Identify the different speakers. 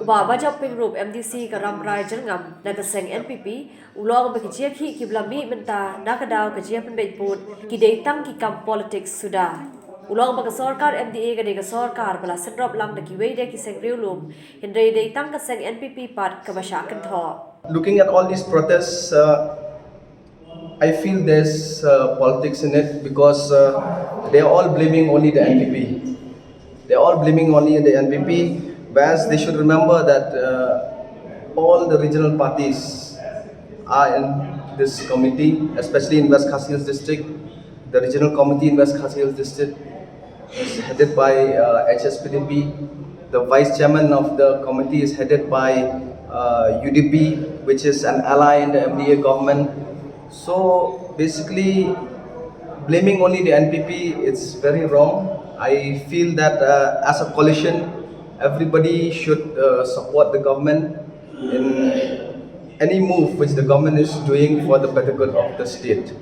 Speaker 1: Bajop Pyngrope MDC karam rai jangam nagaseng NPP ulong ba Jingiakhih kiblami menta nakadaw ka Jingpynbeit Pud ki Dei Tang ki kam politics suda ulong ba sarkar MDA ka de sarkar bala setrop lang da ki weide ki sengriulum hindai Dei Tang ka seng NPP pat ka basyakan tho.
Speaker 2: Looking at all these protests, I feel there's politics in it because they are all blaming only the NPP. They are all blaming only the NPP, whereas they should remember that all the regional parties are in this committee, especially in West Khasi Hills district. The regional committee in West Khasi Hills district is headed by HSPDP. The vice chairman of the committee is headed by UDP, which is an ally in the MDA government. So basically, blaming only the NPP is very wrong. I feel that as a coalition, everybody should support the government in any move which the government is doing for the better good of the state.